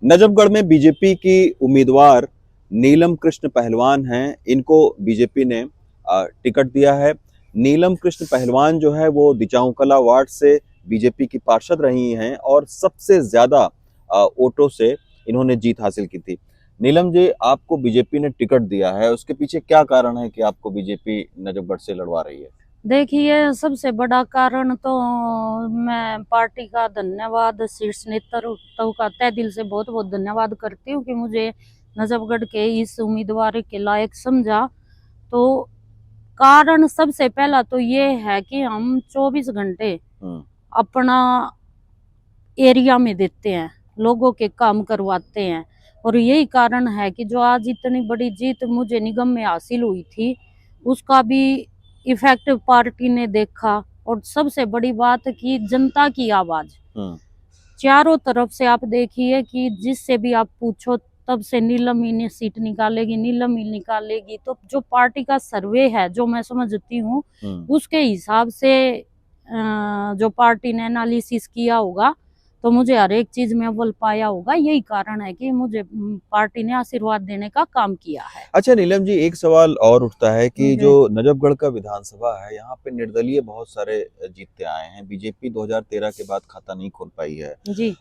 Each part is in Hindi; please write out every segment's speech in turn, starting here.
नजफगढ़ में बीजेपी की उम्मीदवार नीलम कृष्ण पहलवान हैं। इनको बीजेपी ने टिकट दिया है। नीलम कृष्ण पहलवान जो है वो दिचाऊ कला वार्ड से बीजेपी की पार्षद रही हैं और सबसे ज्यादा वोटों से इन्होंने जीत हासिल की थी। नीलम जी, आपको बीजेपी ने टिकट दिया है, उसके पीछे क्या कारण है कि आपको बीजेपी नजफगढ़ से लड़वा रही है? देखिए, सबसे बड़ा कारण तो मैं पार्टी का धन्यवाद, शीर्ष नेतृत्व का तहे दिल से बहुत बहुत धन्यवाद करती हूँ कि मुझे नजफगढ़ के इस उम्मीदवार के लायक समझा। तो कारण सबसे पहला तो ये है कि हम 24 घंटे अपना एरिया में देते हैं, लोगों के काम करवाते हैं, और यही कारण है कि जो आज इतनी बड़ी जीत मुझे निगम में हासिल हुई थी उसका भी इफेक्ट पार्टी ने देखा। और सबसे बड़ी बात कि जनता की आवाज चारों तरफ से आप देखिए कि जिससे भी आप पूछो तब से नीलम ही ने सीट निकालेगी, नीलम ही निकालेगी। तो जो पार्टी का सर्वे है, जो मैं समझती हूँ उसके हिसाब से जो पार्टी ने एनालिसिस किया होगा तो मुझे हर एक चीज में अव्वल पाया होगा। यही कारण है कि मुझे पार्टी ने आशीर्वाद देने का काम किया है। अच्छा नीलम जी, एक सवाल और उठता है कि जो नजफगढ़ का विधानसभा है, यहाँ पे निर्दलीय बहुत सारे जीतते आए हैं। बीजेपी 2013 के बाद खाता नहीं खोल पाई है जी।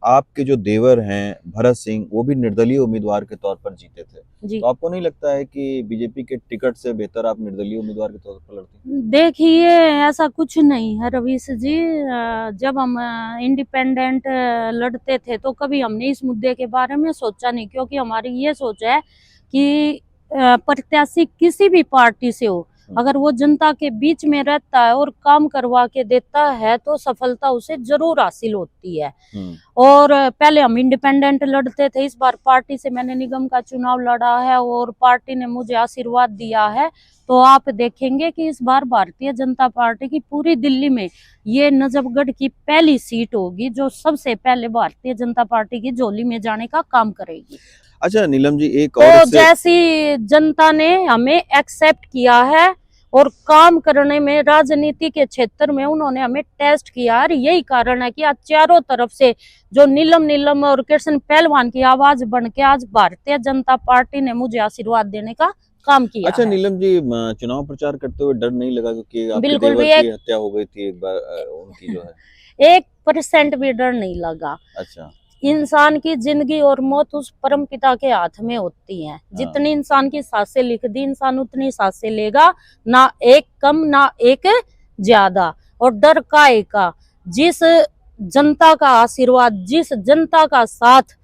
आपके जो देवर हैं भरत सिंह, वो भी निर्दलीय उम्मीदवार के तौर पर जीते थे। जी। तो आपको नहीं लगता है कि बीजेपी के टिकट से बेहतर आप निर्दलीय उम्मीदवार के तौर पर लड़ते? देखिए, ऐसा कुछ नहीं है रवीश जी। जब हम इंडिपेंडेंट लड़ते थे तो कभी हमने इस मुद्दे के बारे में सोचा नहीं, क्योंकि हमारी ये सोच है कि प्रत्याशी किसी भी पार्टी से हो, अगर वो जनता के बीच में रहता है और काम करवा के देता है तो सफलता उसे जरूर हासिल होती है। और पहले हम इंडिपेंडेंट लड़ते थे, इस बार पार्टी से मैंने निगम का चुनाव लड़ा है और पार्टी ने मुझे आशीर्वाद दिया है। तो आप देखेंगे कि इस बार भारतीय जनता पार्टी की पूरी दिल्ली में ये नजफगढ़ की पहली सीट होगी जो सबसे पहले भारतीय जनता पार्टी की झोली में जाने का काम करेगी। अच्छा नीलम जी, एक तो और जैसी जनता ने हमें एक्सेप्ट किया है और काम करने में राजनीति के क्षेत्र में उन्होंने हमें टेस्ट किया है, यही कारण है कि आज चारों तरफ से जो नीलम नीलम और कृष्ण पहलवान की आवाज बन के आज भारतीय जनता पार्टी ने मुझे आशीर्वाद देने का काम किया अच्छा है। नीलम जी, चुनाव प्रचार करते हुए डर नहीं लगा क्योंकि आपके बिल्कुल देवर भी की हत्या हो गई थी एक बार, उनकी जो है 1% भी डर नहीं लगा। अच्छा। इंसान की जिंदगी और मौत उस परम पिता के हाथ में होती है। जितनी इंसान की सांसें लिख दी, इंसान उतनी सांसें लेगा, ना एक कम ना एक ज्यादा। और डर काहे का, जिस जनता का आशीर्वाद, जिस जनता का साथ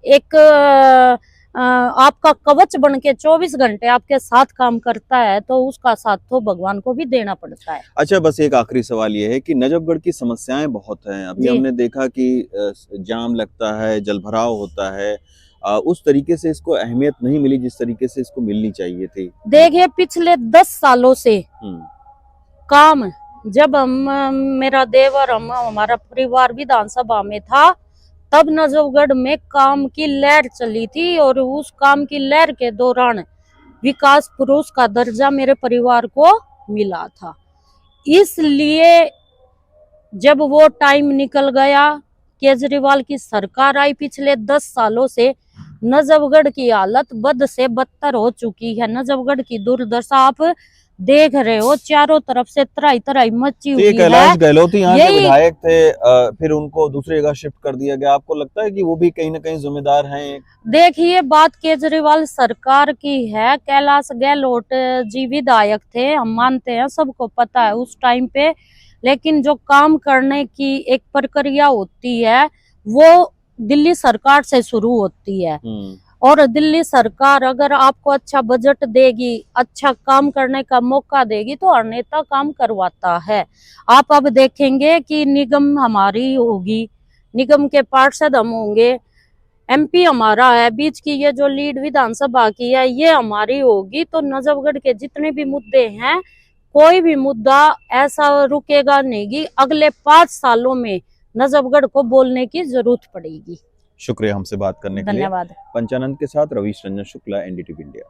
एक आपका कवच बन के 24 घंटे आपके साथ काम करता है तो उसका साथ तो भगवान को भी देना पड़ता है। अच्छा, बस एक आखिरी सवाल ये है कि नजफगढ़ की समस्याएं बहुत हैं। अभी हमने देखा कि जाम लगता है, जलभराव होता है, उस तरीके से इसको अहमियत नहीं मिली जिस तरीके से इसको मिलनी चाहिए थी। देखिए, पिछले 10 सालों से काम, जब हम मेरा देवर हमारा परिवार विधानसभा में था तब नजफगढ़ में काम की लहर चली थी और उस काम की लहर के दौरान विकास पुरुष का दर्जा मेरे परिवार को मिला था। इसलिए जब वो टाइम निकल गया, केजरीवाल की सरकार आई, पिछले 10 सालों से नजफगढ़ की हालत बद से बदतर हो चुकी है। नजफगढ़ की दुर्दशा आप देख रहे हो, चारों तरफ से तराई तराई मची हुई है। कैलाश गहलोत यहाँ के विधायक थे, फिर उनको दूसरी जगह शिफ्ट कर दिया गया। आपको लगता है कि वो भी कहीं ना कहीं जिम्मेदार हैं? देखिए, बात केजरीवाल सरकार की है, कैलाश गहलोत जी विधायक थे, हम मानते हैं, सबको पता है उस टाइम पे। लेकिन जो काम करने की एक प्रक्रिया होती है वो दिल्ली सरकार से शुरू होती है, और दिल्ली सरकार अगर आपको अच्छा बजट देगी, अच्छा काम करने का मौका देगी तो हर नेता काम करवाता है। आप अब देखेंगे कि निगम हमारी होगी, निगम के पार्षद हम होंगे, एमपी हमारा है, बीच की ये जो लीड विधानसभा की है ये हमारी होगी। तो नजफगढ़ के जितने भी मुद्दे हैं, कोई भी मुद्दा ऐसा रुकेगा नहीं कि अगले 5 सालों में नजफगढ़ को बोलने की जरूरत पड़ेगी। शुक्रिया हमसे बात करने के लिए। धन्यवाद। पंचानंद के साथ रवीश रंजन शुक्ला, एनडीटीवी इंडिया।